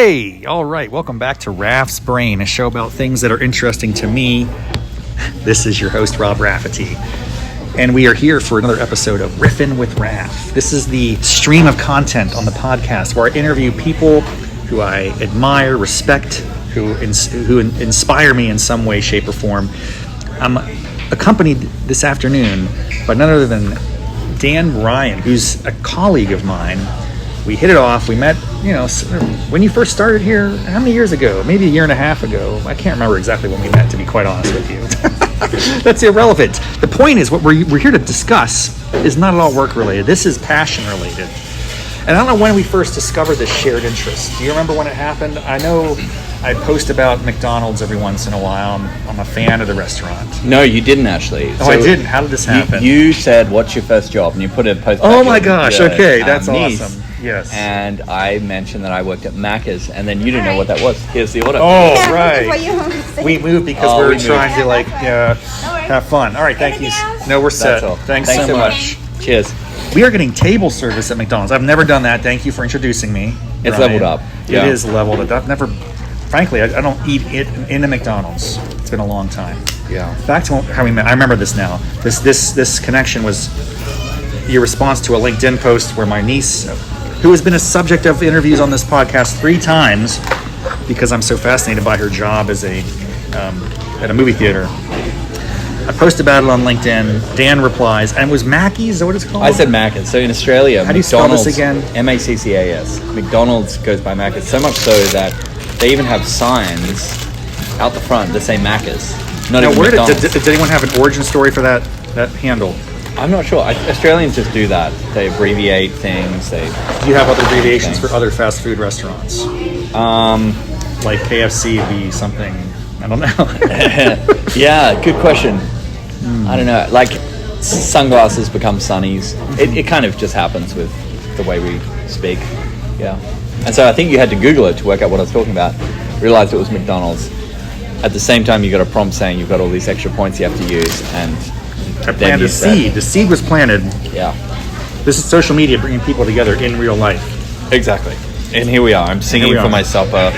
Hey, all right, welcome back to Raff's Brain, a show about things that are interesting to me. This is your host, Rob Raffety, and we are here for another episode of Riffin with Raff. This is the stream of content on the podcast where I interview people who I admire, respect, who inspire me in some way, shape, or form. I'm accompanied this afternoon by none other than Dan Ryan, who's a colleague of mine. We hit it off. We met, when you first started here, how many years ago? Maybe a year and a half ago. I can't remember exactly when we met, to be quite honest with you. That's irrelevant. The point is, what we're here to discuss is not at all work-related. This is passion-related. And I don't know when we first discovered this shared interest. Do you remember when it happened? I know I post about McDonald's every once in a while. I'm a fan of the restaurant. No, you didn't actually. Oh, so I didn't. How did this happen? You said, "What's your first job?" And you put a post. Oh my gosh! Okay, that's awesome. Yes. And I mentioned that I worked at Maccas, and then you didn't know what that was. Here's the order. Oh, right. We moved because we were trying to have fun. All right, thank you. No, we're set. Thanks so much. Cheers. We are getting table service at McDonald's. I've never done that. Thank you for introducing me. It's leveled up. Yeah. It is leveled up. I've never, frankly, I don't eat it in a McDonald's. It's been a long time. Yeah. Back to how we met. I remember this now. This connection was your response to a LinkedIn post where my niece, who has been a subject of interviews on this podcast 3 times because I'm so fascinated by her job as at a movie theater. I posted about it on LinkedIn. Dan replies, and it was Maccas, is that what it's called? I said Maccas. So in Australia, how do you spell this again? Maccas. McDonald's goes by Maccas, so much so that they even have signs out the front that say Maccas. Not even McDonald's. Did anyone have an origin story for that handle? I'm not sure. Australians just do that. They abbreviate things. Do you have other abbreviations for other fast food restaurants? Like KFC would be something, I don't know. Yeah, good question. I don't know. Like sunglasses become sunnies. It kind of just happens with the way we speak. Yeah. And so I think you had to Google it to work out what I was talking about. Realized it was McDonald's. At the same time, you got a prompt saying you've got all these extra points you have to use, and I planted a seed. The seed was planted. Yeah. This is social media bringing people together in real life. Exactly. And here we are. I'm singing for my supper.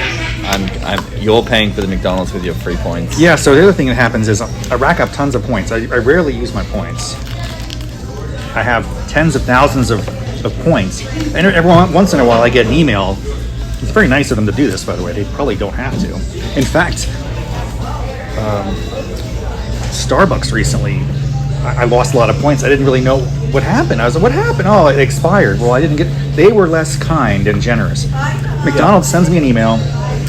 You're paying for the McDonald's with your free points. Yeah, so the other thing that happens is I rack up tons of points. I rarely use my points. I have tens of thousands of points. And every once in a while I get an email. It's very nice of them to do this, by the way. They probably don't have to. In fact, Starbucks recently, I lost a lot of points. I didn't really know what happened. I was like, what happened? Oh, it expired. Well, they were less kind and generous. McDonald's sends me an email.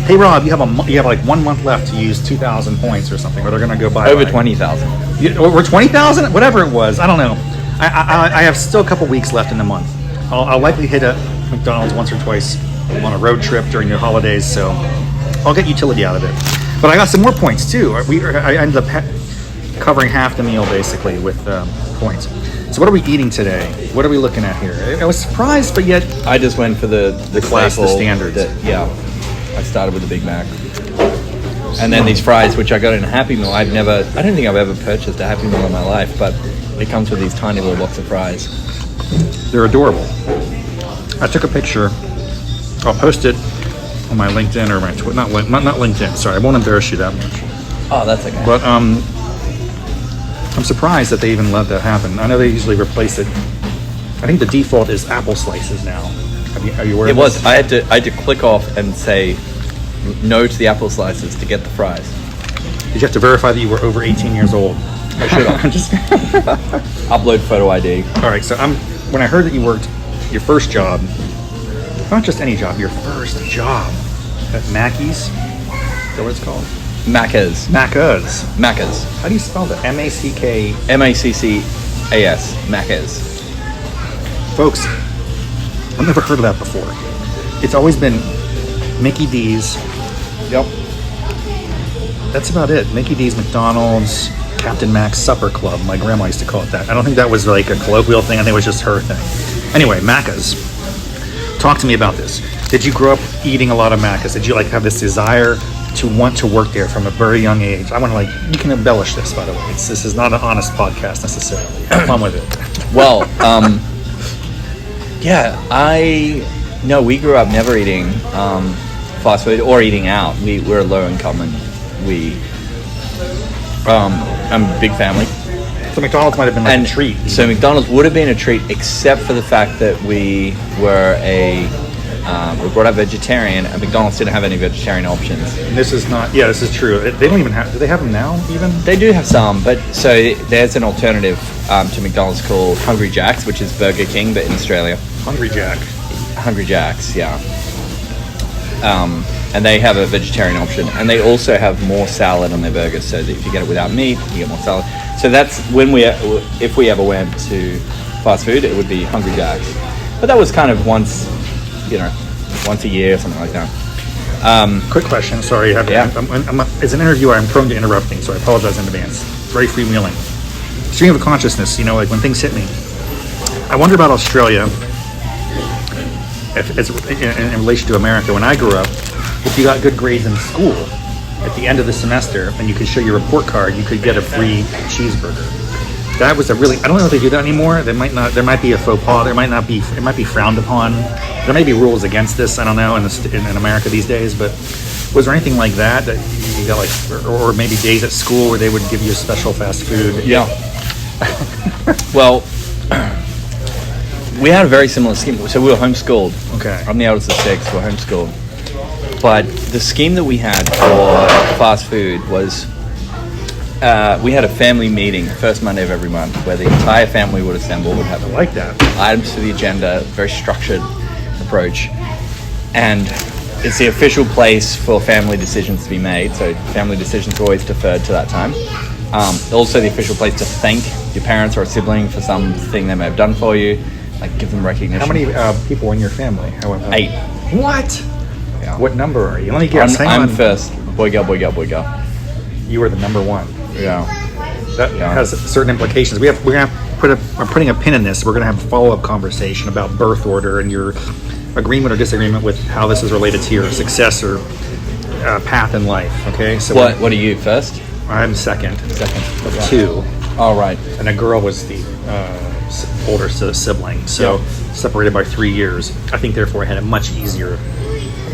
Hey, Rob, you have like 1 month left to use 2,000 points or something, or they're going to go by. Over 20,000. Over 20,000? Whatever it was. I don't know. I have still a couple weeks left in the month. I'll likely hit a McDonald's once or twice on a road trip during the holidays, so I'll get utility out of it. But I got some more points, too. I ended up covering half the meal, basically, with points. So what are we eating today? What are we looking at here? I was surprised, but yet... I just went for the class, the standards. I started with the Big Mac. And then these fries, which I got in a Happy Meal. I don't think I've ever purchased a Happy Meal in my life, but it comes with these tiny little box of fries. They're adorable. I took a picture. I'll post it on my LinkedIn or my Twitter. Not LinkedIn, sorry. I won't embarrass you that much. Oh, that's okay. But I'm surprised that they even let that happen. I know they usually replace it. I think the default is apple slices now. Are you aware of this? I had to click off and say no to the apple slices to get the fries. Did you have to verify that you were over 18 years old? I should have. Just upload photo ID. All right, so when I heard that you worked your first job, not just any job, your first job at Maccas, is that what it's called? Maccas. How do you spell that? M-A-C-K... M-A-C-C-A-S. Maccas. Folks, I've never heard of that before. It's always been Mickey D's. Yep. That's about it. Mickey D's, McDonald's, Captain Mac's Supper Club. My grandma used to call it that. I don't think that was like a colloquial thing. I think it was just her thing. Anyway, Maccas. Talk to me about this. Did you grow up eating a lot of Maccas? Did you have this desire to want to work there from a very young age? I want to you can embellish this, by the way. This is not an honest podcast necessarily. Have fun with it. Well, yeah, we grew up never eating fast food or eating out. We're low income, and I'm a big family. So McDonald's might have been like a treat. So McDonald's would have been a treat, except for the fact that we were we brought up vegetarian, and McDonald's didn't have any vegetarian options. And this is not. Yeah, this is true. They don't even have. Do they have them now? Even they do have some, but so there's an alternative to McDonald's called Hungry Jack's, which is Burger King, but in Australia. Hungry Jack's, yeah. And they have a vegetarian option, and they also have more salad on their burgers. So that if you get it without meat, you get more salad. So that's when if we ever went to fast food, it would be Hungry Jack's. But that was kind of once a year or something like that. Quick question. Sorry, as an interviewer, I'm prone to interrupting, so I apologize in advance. Very freewheeling. Stream of consciousness. Like when things hit me. I wonder about Australia. If it's in relation to America. When I grew up, if you got good grades in school, at the end of the semester, and you could show your report card, you could get a free cheeseburger. That was I don't know if they do that anymore. There might be a faux pas. It might be frowned upon. There may be rules against this. I don't know in America these days. But was there anything like that you got or maybe days at school where they would give you a special fast food? Yeah. Well, we had a very similar scheme. So we were homeschooled. Okay. I'm the eldest of 6. We're homeschooled. But the scheme that we had for fast food was we had a family meeting the first Monday of every month where the entire family would assemble, would have items to the agenda, very structured approach. And it's the official place for family decisions to be made. So family decisions are always deferred to that time. Also the official place to thank your parents or a sibling for something they may have done for you, like give them recognition. How many people in your family? 8. What? Yeah. What number are you? Let me guess. I'm first. Boy, girl, boy, girl, boy, girl. You were the number one. Yeah. That has certain implications. We're putting a pin in this. We're gonna have a follow-up conversation about birth order and your agreement or disagreement with how this is related to your success or path in life. Okay. So what are you first? I'm second of 2. All right. And a girl was the older sibling. So separated by 3 years. I think therefore I had it much easier.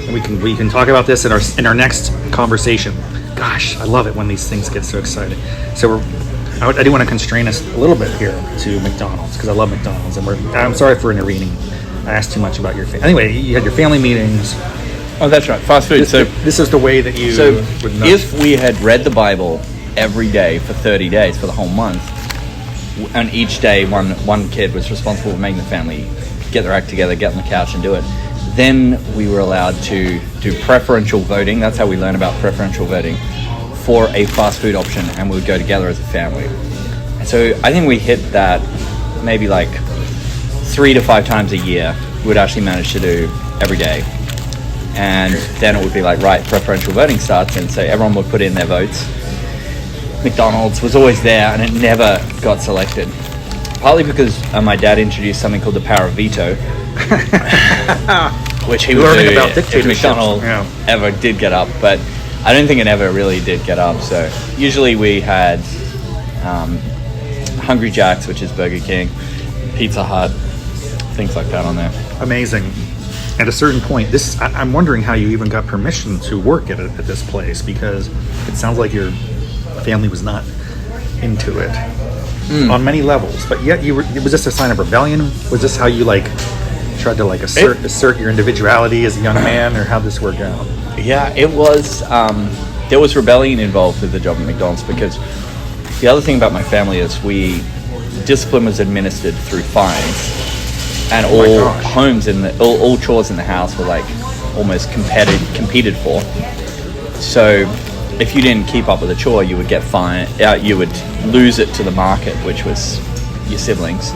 And we can talk about this in our next conversation. Gosh, I love it when these things get so exciting. So I do want to constrain us a little bit here to McDonald's because I love McDonald's, and I'm sorry for intervening. I asked too much about your family. Anyway, you had your family meetings. Oh, that's right. Fast food. This is the way that you. So if we had read the Bible every day for 30 days for the whole month, and each day one kid was responsible for making the family get their act together, get on the couch, and do it. Then we were allowed to do preferential voting. That's how we learn about preferential voting for a fast food option, and we would go together as a family. And so I think we hit that maybe like 3 to 5 times a year. We would actually manage to do every day. And then it would be like, right, preferential voting starts, and so everyone would put in their votes. McDonald's was always there, and it never got selected. Partly because my dad introduced something called the power of veto, which he would do if McDonald's ever did get up, but I don't think it ever really did get up. So usually we had Hungry Jack's, which is Burger King, Pizza Hut, things like that on there. Amazing. At a certain point, I'm wondering how you even got permission to work at this place, because it sounds like your family was not into it on many levels. But yet, was this a sign of rebellion? Was this how you tried to assert your individuality as a young man, or how'd this work out? Yeah, it was. There was rebellion involved with the job at McDonald's, because the other thing about my family is discipline was administered through fines, and all homes all chores in the house were almost competed for. So if you didn't keep up with a chore, you would get fined. You would lose it to the market, which was your siblings,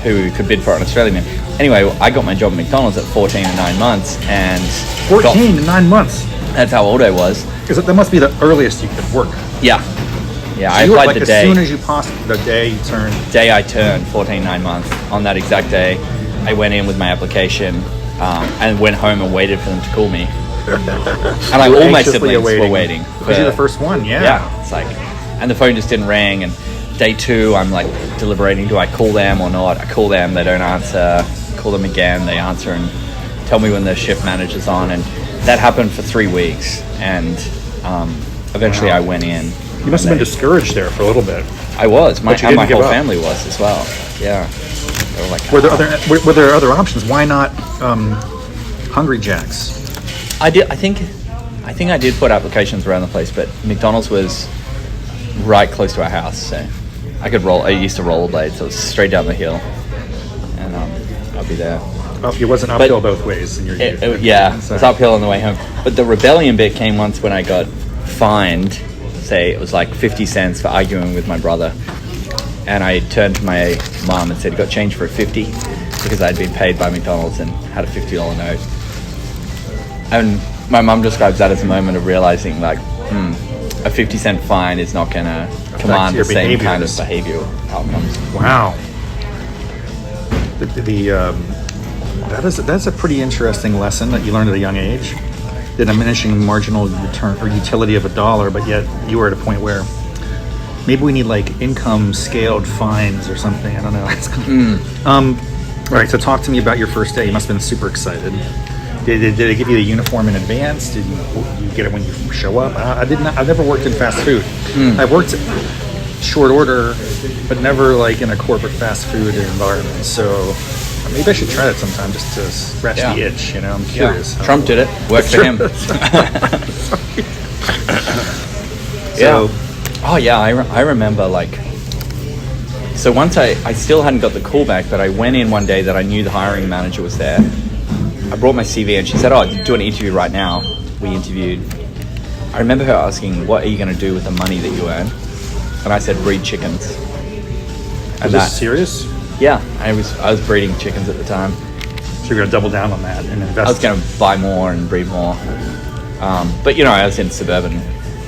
who could bid for it in Australia. Anyway, I got my job at McDonald's at 14 and 9 months, and 14 and 9 months. That's how old I was. Because that must be the earliest you could work. Yeah. Yeah, so I applied the day. As soon as you possibly, the day you turned. Day I turned 14, 9 months. On that exact day, I went in with my application and went home and waited for them to call me. And all my siblings were waiting. Because you're the first one, yeah. Yeah, it's and the phone just didn't ring. And day 2, I'm deliberating, do I call them or not? I call them, they don't answer. Call them again, they answer, and tell me when the shift manager's on, and that happened for 3 weeks, and eventually I went in. You must have been discouraged there for a little bit. I was. My But you didn't give whole up. family was as well. Yeah. They were like, Were there other options? Why not Hungry Jack's? I think I did put applications around the place, but McDonald's was right close to our house, so I could roll. I used to rollerblade, so it was straight down the hill, and I'd be there. Oh, it wasn't uphill both ways in your youth. It was uphill on the way home. But the rebellion bit came once when I got fined. Say it was like 50 cents for arguing with my brother, and I turned to my mom and said, "You got change for a 50?" Because I'd been paid by McDonald's and had a $50 note. And my mom describes that as a moment of realizing, like, a 50-cent fine is not going to command the same kind of behavioral outcomes. Wow. That's a pretty interesting lesson that you learned at a young age. The diminishing marginal return or utility of $1, but yet you were at a point where maybe we need like income scaled fines or something. I don't know. All right, so talk to me about your first day. You must have been super excited. Did they give you the uniform in advance? Did you get it when you show up? I've never worked in fast food. I've worked short order, but never like in a corporate fast food environment. So maybe I should try that sometime just to scratch the itch. You know, I'm curious. Yeah. Trump did it. Worked for him. I remember like. So once I still hadn't got the call back, but I went in one day that I knew the hiring manager was there. I brought my CV and she said, "Oh, do an interview right now." We interviewed. I remember her asking, "What are you going to do with the money that you earn?" And I said, "Breed chickens." Is this serious? Yeah, I was breeding chickens at the time. So you're going to double down on that and invest? I was going to buy more and breed more. But, you know, I was in suburban,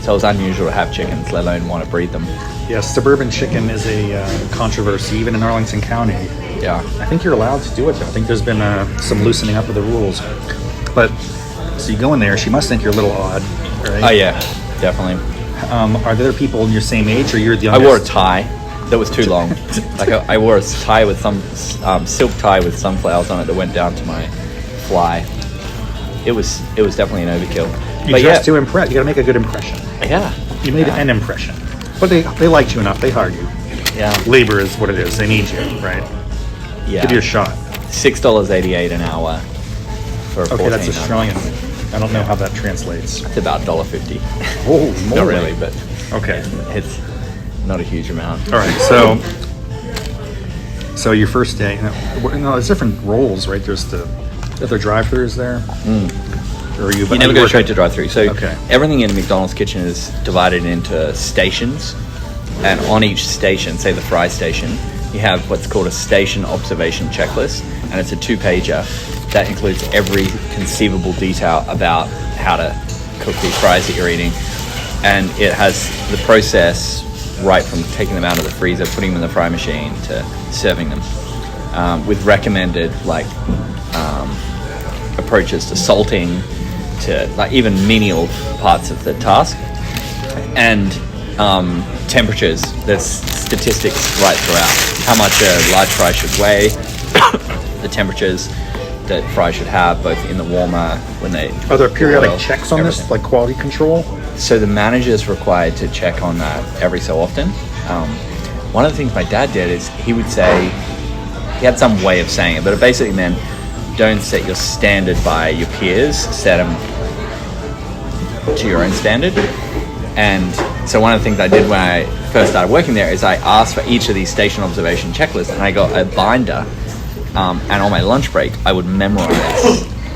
so it was unusual to have chickens, let alone want to breed them. Yes, suburban chicken is a controversy, even in Arlington County. Yeah. I think you're allowed to do it, though. I think there's been some loosening up of the rules. But, so you go in there, she must think you're a little odd, right? Oh, yeah, definitely. Are there people in your same age, or you're the youngest? I wore a tie that was too long. Like I wore a tie with some silk tie with sunflowers on it that went down to my fly. It was definitely an overkill. You dressed to impress. You got to make a good impression. Yeah. You made an impression. But they liked you enough. They hired you. Yeah. Labor is what it is. They need you, right? Yeah. Give you a shot. $6.88 an hour for 14 Okay, that's Australian. I don't know how that translates. It's about $1.50. Oh, more. Not really, but okay. It's not a huge amount. All right, so your first day. There's different roles, right? There's the other drive-throughs there. Or you never go straight to drive-through. So okay. Everything in a McDonald's kitchen is divided into stations, and on each station, say the fry station, you have what's called a station observation checklist, and it's a 2-pager that includes every conceivable detail about how to cook these fries that you're eating, and it has the process right from taking them out of the freezer, putting them in the fry machine, to serving them, with recommended approaches to salting, to like even menial parts of the task, and temperatures. There's statistics right throughout how much a large fry should weigh, the temperatures that fries should have, both in the warmer when they. Are there periodic checks on this, like quality control? So the manager is required to check on that every so often. One of the things my dad did is he would say, he had some way of saying it, but it basically meant don't set your standard by your peers, set them to your own standard. And so one of the things I did when I first started working there is I asked for each of these station observation checklists, and I got a binder, and on my lunch break I would memorize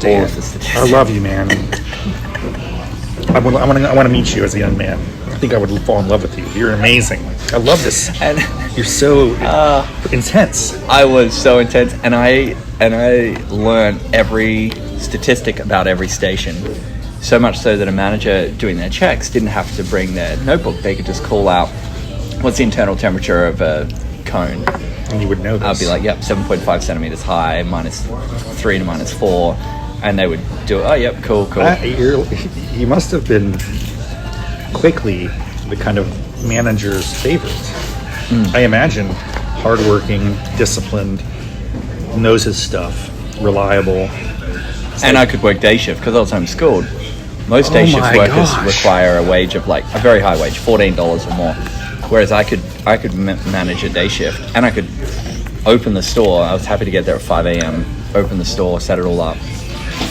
all of the statistics. I love you, man. I want to meet you as a young man. I think I would fall in love with you. You're amazing. I love this. And you're so intense. I was so intense, and I learned every statistic about every station. So much so that a manager doing their checks didn't have to bring their notebook. They could just call out what's the internal temperature of a cone. And you would know this. I'd be like, yep, 7.5 centimeters high, -3 to -4. And they would do it. Oh, yep, cool. You must have been quickly the kind of manager's favorite. I imagine hardworking, disciplined, knows his stuff, reliable, And I could work day shift because I was homeschooled. Most day shift my workers gosh. require a wage of like a very high wage, $14 or more. Whereas I could manage a day shift, and I could open the store. I was happy to get there at 5 a.m. Open the store, set it all up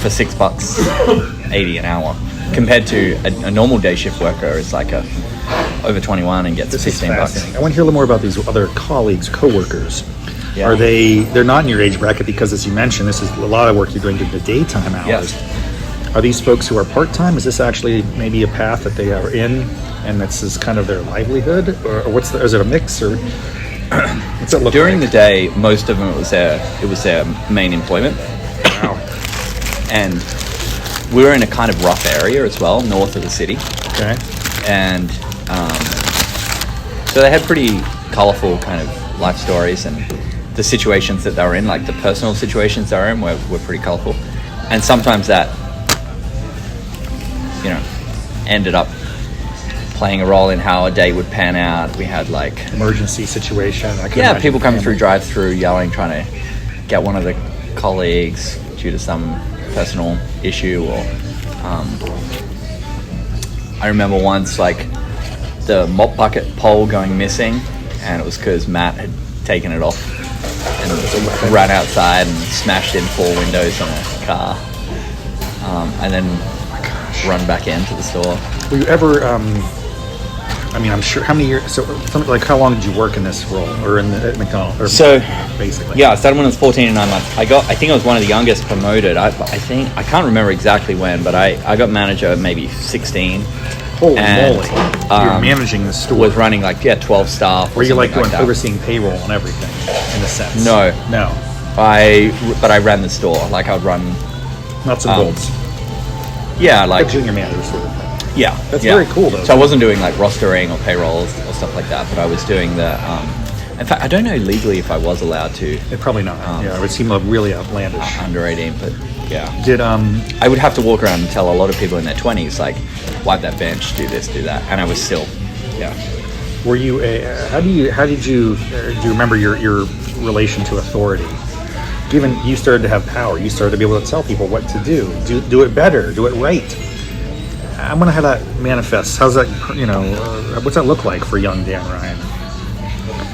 for $6.80 an hour. Compared to a normal day shift worker is like a over 21 and gets This is $15. fascinating. I want to hear a little more about these other colleagues, coworkers. Yeah. They're not in your age bracket because, as you mentioned, this is a lot of work you're doing in the daytime hours. Yes. Are these folks who are part-time? Is this actually maybe a path that they are in, and this is kind of their livelihood? Or is it a mix, or what's it look During like? the day, most of them it was their main employment. Wow. And we were in a kind of rough area as well, north of the city. Okay. And so they had pretty colorful kind of life stories, and the situations that they were in, like the personal situations they were in, were pretty colorful. And sometimes that, ended up playing a role in how a day would pan out. We had like Emergency situation. people coming through drive-through yelling, trying to get one of the colleagues due to some personal issue, or I remember once like the mop bucket pole going missing, and it was because Matt had taken it off and ran outside and smashed in 4 windows on a car, and then run back into the store. Were you ever? I'm sure. How many years? So, like, how long did you work in this role, or at McDonald's? Or So, basically, yeah, I started when I was 14 and 9 months. I think I was one of the youngest promoted. I can't remember exactly when, but I got manager at maybe 16. Holy And, moly! You're managing the store. Was running like 12 staff. Were you like something that. overseeing payroll and everything, in a sense? No. No. But I ran the store. Like I would run. Nuts and bolts. Yeah, Like like junior manager sort of thing. yeah. That's yeah. very cool, though. So I wasn't doing like rostering or payrolls or stuff like that, but I was doing the. In fact, I don't know legally if I was allowed to Probably not. Yeah, it would seem really outlandish. under 18, but yeah. Did I would have to walk around and tell a lot of people in their 20s, like, wipe that bench, do this, do that, and I was still, yeah. were you how did you do you remember your relation to authority? Given you started to have power, you started to be able to tell people what to do it better, do it right. I want to have that manifest. How's that? What's that look like for young Dan Ryan?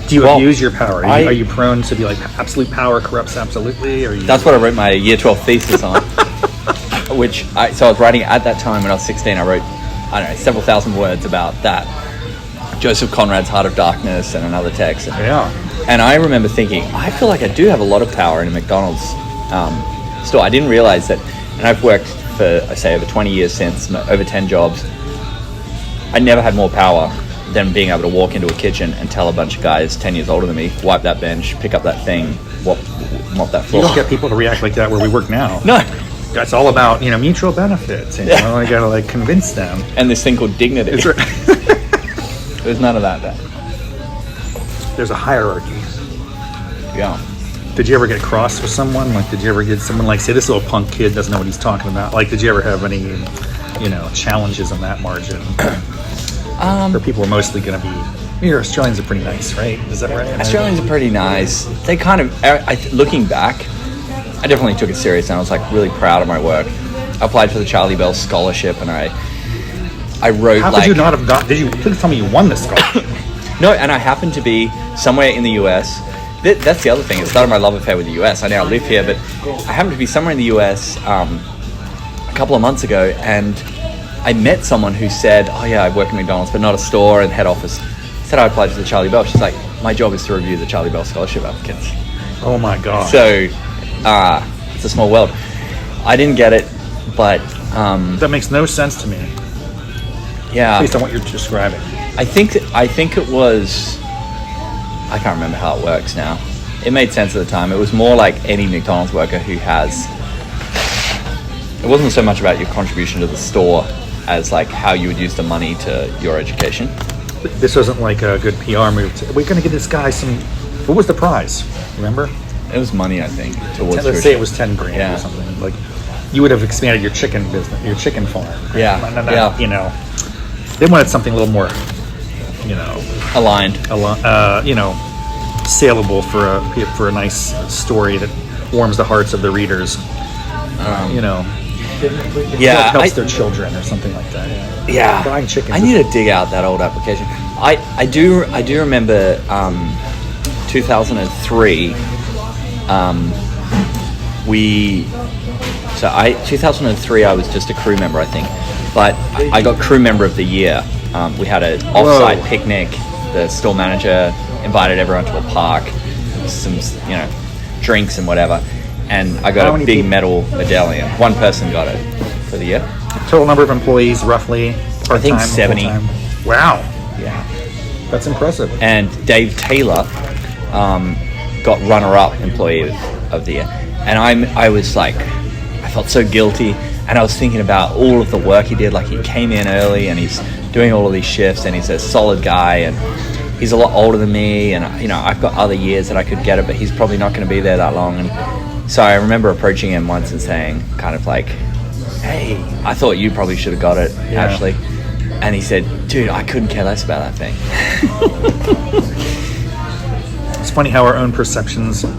Do you abuse your power? Are you prone to be like absolute power corrupts absolutely? Or That's what I wrote my year 12 thesis on. So I was writing at that time when I was 16. I wrote, I don't know, several thousand words about that. Joseph Conrad's Heart of Darkness and another text. And I remember thinking, I feel like I do have a lot of power in a McDonald's store. I didn't realize that, and I've worked for, I say, over 20 years since, over 10 jobs. I never had more power than being able to walk into a kitchen and tell a bunch of guys 10 years older than me, wipe that bench, pick up that thing, mop that floor. You don't get people to react like that where we work now. No. That's all about, mutual benefits. And, I got to like convince them. And this thing called dignity. It's right. There's none of that there. There's a hierarchy. Yeah. Did you ever get cross with someone? Like, did you ever get someone like, say, this little punk kid doesn't know what he's talking about? Like, did you ever have any, challenges on that margin? Or people are mostly going to be, your Australians are pretty nice, right? Is that right? Australians are pretty nice. They kind of, looking back, I definitely took it serious, and I was like really proud of my work. I applied for the Charlie Bell scholarship, and I wrote. How could you not have got? Did you please tell me you won this scholarship? No, and I happened to be somewhere in the US. That's the other thing. It started my love affair with the US. I now live here, but I happened to be somewhere in the US a couple of months ago, and I met someone who said, "Oh yeah, I work at McDonald's, but not a store and head office." Said I applied for the Charlie Bell. She's like, "My job is to review the Charlie Bell scholarship applicants." Oh my god! So it's a small world. I didn't get it, but that makes no sense to me. Yeah, based on what you're describing. I think it was. I can't remember how it works now. It made sense at the time. It was more like any McDonald's worker who has. It wasn't so much about your contribution to the store as like how you would use the money to your education. This wasn't like a good PR move. We're going to give this guy some. What was the prize? Remember? It was money, I think. Towards let's say it was 10 grand yeah. or something. Like you would have expanded your chicken business, your chicken farm. Yeah. They wanted something a little more, aligned. Saleable for a nice story that warms the hearts of the readers. you know, Yeah, helps their children or something like that. Yeah, Frying chicken. I need to dig out that old application. I do remember 2003. 2003 I was just a crew member, I think, but I got crew member of the year. We had an off-site picnic. The store manager invited everyone to a park, some drinks and whatever, and I got a big metal medallion. One person got it for the year. Total number of employees, roughly. I think 70. Full-time. Wow. Yeah, that's impressive. And Dave Taylor got runner-up employee of the year, and I was like, I felt so guilty, and I was thinking about all of the work he did. Like, he came in early and he's doing all of these shifts, and he's a solid guy, and he's a lot older than me, and I've got other years that I could get it, but he's probably not going to be there that long. And so I remember approaching him once and saying, kind of like, hey, I thought you probably should have got it, actually. And he said, dude, I couldn't care less about that thing. It's funny how our own perceptions, at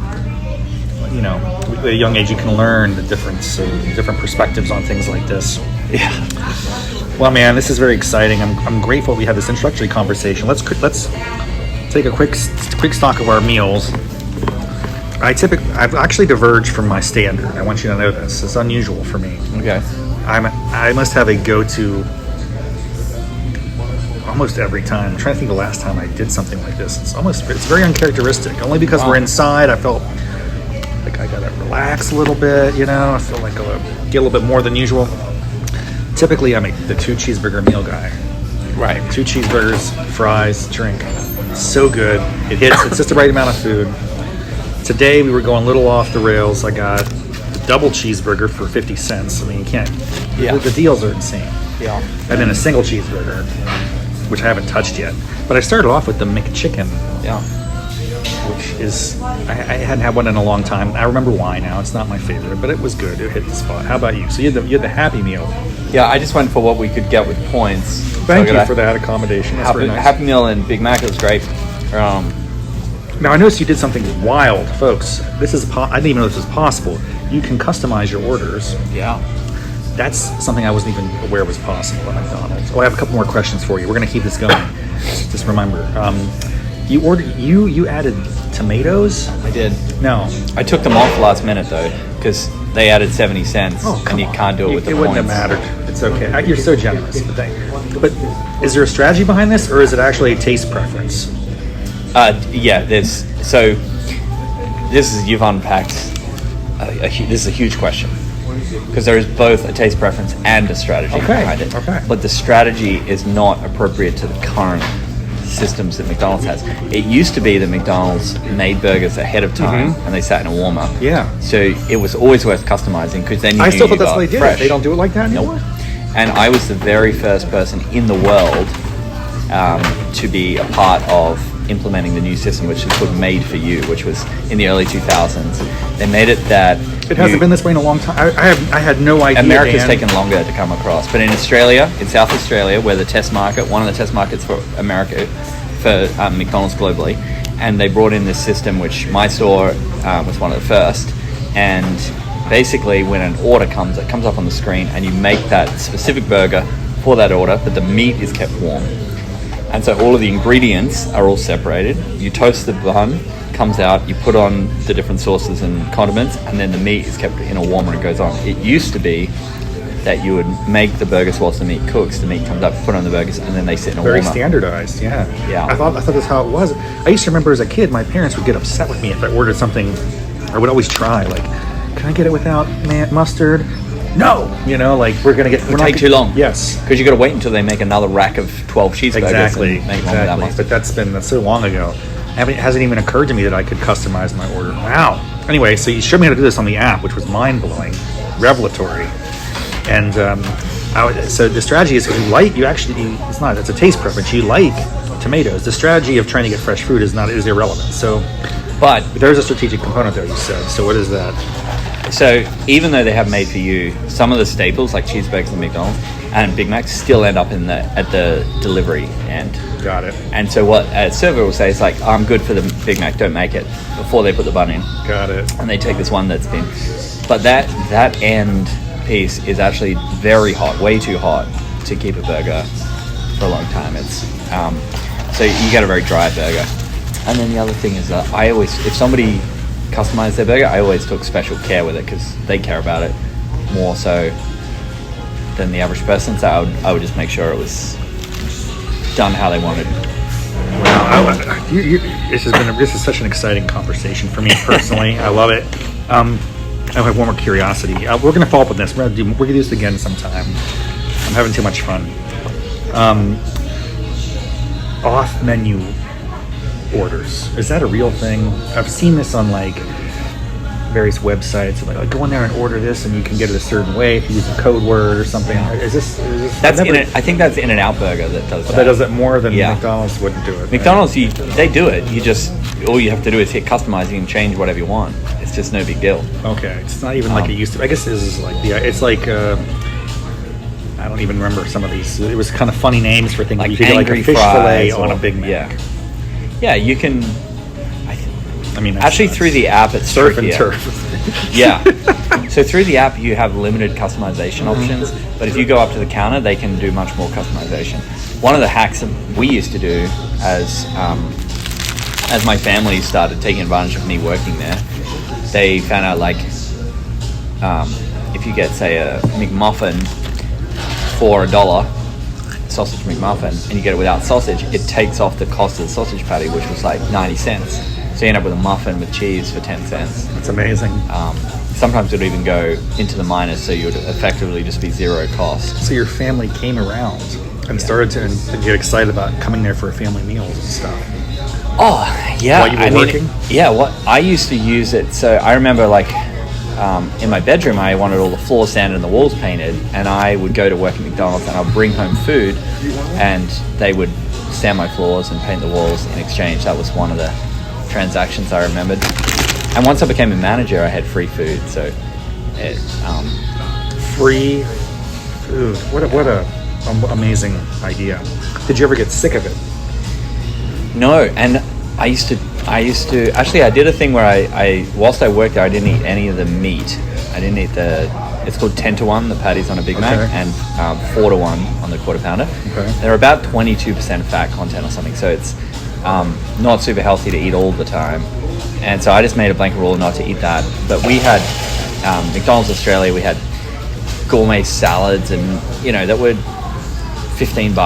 a young age you can learn the difference, different perspectives on things like this. Yeah. Well, man, this is very exciting. I'm grateful we had this introductory conversation. Let's take a quick stock of our meals. I've actually diverged from my standard. I want you to know this. It's unusual for me. Okay. I must have a go-to almost every time. I'm trying to think the last time I did something like this. It's very uncharacteristic. Only because we're inside, I felt like I gotta relax a little bit, I feel like I'll get a little bit more than usual. Typically, I'm the 2 cheeseburger meal guy. Right. 2 cheeseburgers, fries, drink. So good. It's just the right amount of food. Today, we were going a little off the rails. I got the double cheeseburger for 50 cents. I mean, you can't. Yeah. The deals are insane. Yeah. And then a single cheeseburger, which I haven't touched yet. But I started off with the McChicken. Yeah. Which is, I hadn't had one in a long time. I remember why now. It's not my favorite, but it was good. It hit the spot. How about you? So you had the Happy Meal. Yeah, I just went for what we could get with points. Thank you for that accommodation. That's very nice. Happy Meal and Big Mac was great. Now I noticed you did something wild, folks. I didn't even know this was possible. You can customize your orders. Yeah. That's something I wasn't even aware was possible at McDonald's. Oh, I have a couple more questions for you. We're going to keep this going. Just remember, you added tomatoes? I did. No. I took them off last minute though, because they added 70 cents, and you can't do it with the points. It wouldn't have mattered. It's okay. You're so generous. But is there a strategy behind this, or is it actually a taste preference? Yeah, you've unpacked. This is a huge question, because there is both a taste preference and a strategy behind it. Okay. But the strategy is not appropriate to the current systems that McDonald's has. It used to be that McDonald's made burgers ahead of time, and they sat in a warmer. Yeah. So it was always worth customizing, because then I still thought that's what they did. They don't do it like that anymore. Nope. And I was the very first person in the world to be a part of implementing the new system, which is called Made for You, which was in the early 2000s. They made it that it hasn't been this way in a long time. I had no idea. America's taken longer to come across, but in Australia, in South Australia, where the test market, one of the test markets for America, for McDonald's globally, and they brought in this system, which my store was one of the first. And basically, when an order comes, it comes up on the screen, and you make that specific burger for that order, but the meat is kept warm. And so all of the ingredients are all separated. You toast the bun, comes out, you put on the different sauces and condiments, and then the meat is kept in a warmer and goes on. It used to be that you would make the burgers whilst the meat cooks. The meat comes up, put on the burgers, and then they sit in a warmer. Very standardized, yeah. Yeah. I thought that's how it was. I used to remember as a kid, my parents would get upset with me if I ordered something. I would always try, like, can I get it without mustard? No, we're gonna get. It would take too long. Yes, because you got to wait until they make another rack of 12 cheeseburgers. Exactly. But that's so long ago. It hasn't even occurred to me that I could customize my order. Wow. Anyway, so you showed me how to do this on the app, which was mind blowing, revelatory, and so the strategy is it's a taste preference. You like tomatoes. The strategy of trying to get fresh food is irrelevant. So, but there's a strategic component there. You said. So what is that? So even though they have Made for You, some of the staples like cheeseburgers and McDonald's and Big Macs still end up at the delivery end. Got it. And so what a server will say is like, I'm good for the Big Mac, don't make it, before they put the bun in. Got it. And they take this one that's been But that end piece is actually very hot, way too hot to keep a burger for a long time. It's so you get a very dry burger. And then the other thing is that I always, if somebody customized their burger, I always took special care with it because they care about it more so than the average person. So I would just make sure it was done how they wanted. Wow, this is such an exciting conversation for me personally. I love it. I have one more curiosity. We're going to follow up with this. We're going to do this again sometime. I'm having too much fun. Off menu orders, is that a real thing? I've seen this on like various websites, like go in there and order this and you can get it a certain way if you use a code word or something. Is this that's I think that's In-N-Out Burger that does that. That does it more than McDonald's wouldn't do it. McDonald's, they do it. You just, all you have to do is hit customize. You can change whatever you want. It's just no big deal. Okay, it's not even like it used to. I guess this is like it's like I don't even remember some of these. It was kind of funny names for things. Like you could get like a fish fillet on a Big Mac. Yeah, you can. I mean, actually, through the app, it's surf trickier. and turf. Yeah. So through the app, you have limited customization options, but if you go up to the counter, they can do much more customization. One of the hacks that we used to do as my family started taking advantage of me working there, they found out like if you get, say, a McMuffin for $1, sausage McMuffin, and you get it without sausage, it takes off the cost of the sausage patty, which was like 90 cents. So you end up with a muffin with cheese for 10 cents. That's amazing. Sometimes it would even go into the minus, so you would effectively just be zero cost. So your family came around and started to get excited about coming there for family meals and stuff. Oh, yeah. While you were working? What I used to use it. So I remember like in my bedroom, I wanted all the floors sanded and the walls painted, and I would go to work at McDonald's and I'd bring home food, and they would sand my floors and paint the walls in exchange. That was one of the transactions I remembered. And once I became a manager, I had free food. So it free food. What a amazing idea. Did you ever get sick of it? No, and I used to actually, I did a thing where I whilst I worked there, I didn't eat any of the meat. I didn't eat it's called 10-to-1, the patties on a Big Mac, and 4-to-1 on the quarter pounder. Okay. They're about 22% fat content or something, so it's not super healthy to eat all the time. And so I just made a blanket rule not to eat that. But we had McDonald's Australia, we had gourmet salads, and that were $15,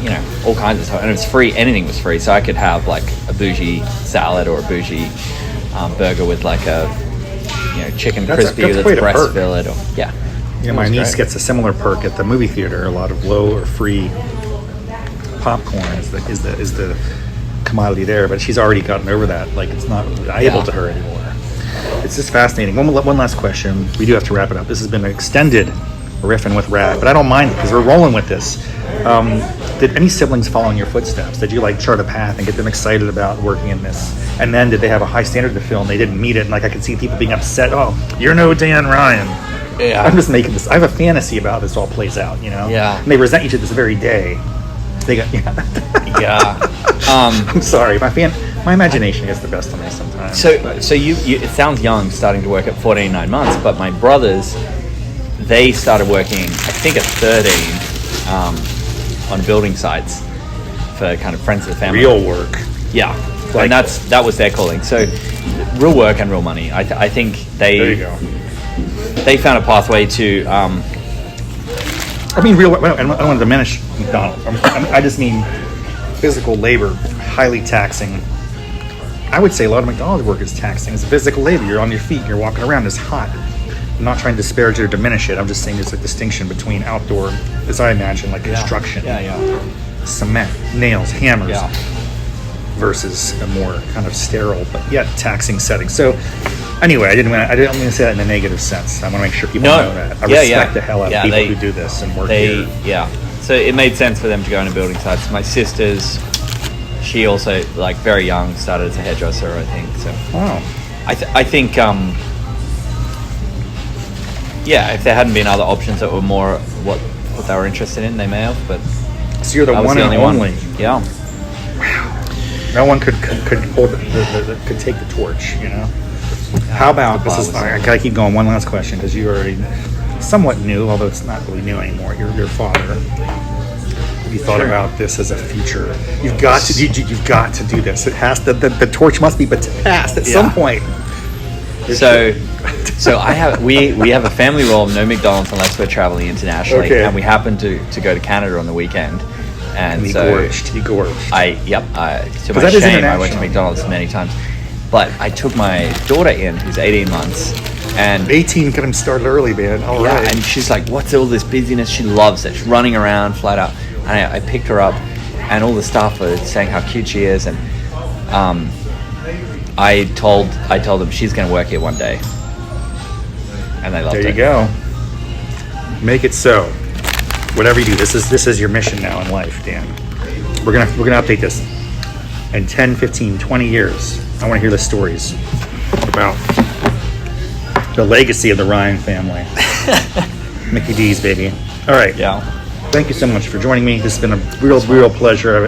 and all kinds of stuff, and it was free. Anything was free, so I could have like a bougie salad or a bougie burger with like a chicken crispy that's breast fillet. My niece gets a similar perk at the movie theater. A lot of low or free popcorn is the commodity there, but she's already gotten over that. Like, it's not valuable to her anymore. It's just fascinating. One last question. We do have to wrap it up. This has been an extended Riffin with Raff, but I don't mind it because we're rolling with this. Did any siblings follow in your footsteps? Did you like chart a path and get them excited about working in this? And then did they have a high standard to fill and they didn't meet it? And like I could see people being upset. Oh, you're no Dan Ryan. Yeah. I'm just making this. I have a fantasy about how this all plays out. Yeah. And they resent you to this very day. They got Yeah. I'm sorry. My imagination gets the best of me sometimes. So you it sounds young starting to work at 14, 9 months, but my brothers, they started working, I think at 13, on building sites for kind of friends of the family. Real work. Yeah. And that was their calling. So real work and real money. I think there you go. They found a pathway to I mean, real. I don't want to diminish McDonald's. I just mean physical labor, highly taxing. I would say a lot of McDonald's work is taxing. It's physical labor. You're on your feet. You're walking around. It's hot. I'm not trying to disparage it or diminish it. I'm just saying there's a distinction between outdoor, as I imagine, like construction, cement, nails, hammers, versus a more kind of sterile but yet taxing setting. So anyway, I didn't want to say that in a negative sense. I want to make sure people know that. I respect the hell out of people who do this and work here. Yeah. So it made sense for them to go into building sites. My sister's, she also, like very young, started as a hairdresser, I think. So I think if there hadn't been other options that were more what they were interested in, they may have. But so you're the one and only. Yeah. Wow. No one could hold could take the torch. How about, The bar this is, was I gotta keep going, one last question, because you already somewhat new, although it's not really new anymore, your father. Have you thought Sure. about this as a future? You've got to do this. It has to, the torch must be passed at some point. So we have a family rule of no McDonald's unless we're traveling internationally, Okay. and we happen to go to Canada on the weekend, and Be so gorged. to my that is shame, I went to international. McDonald's many times, but I took my daughter in, who's 18 months, and 18, got him started early, man. All yeah, right. and she's like, "What's all this busyness?" She loves it. She's running around flat out, and I picked her up, and all the staff were saying how cute she is, and I told them she's going to work here one day, and they loved it. There you go. Make it so. Whatever you do, this is your mission now in life, Dan. We're gonna update this in 10, 15, 20 years. I want to hear the stories about the legacy of the Ryan family. Mickey D's, baby. All right. Yeah. Thank you so much for joining me. This has been a real pleasure.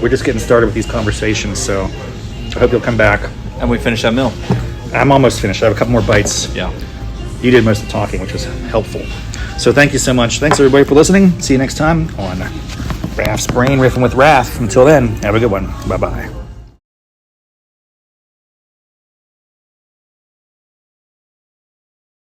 We're just getting started with these conversations, so I hope you'll come back. And we finished our meal. I'm almost finished. I have a couple more bites. Yeah. You did most of the talking, which was helpful. So thank you so much. Thanks everybody for listening. See you next time on Raff's Brain Riffin with Raff. Until then, have a good one. Bye-bye.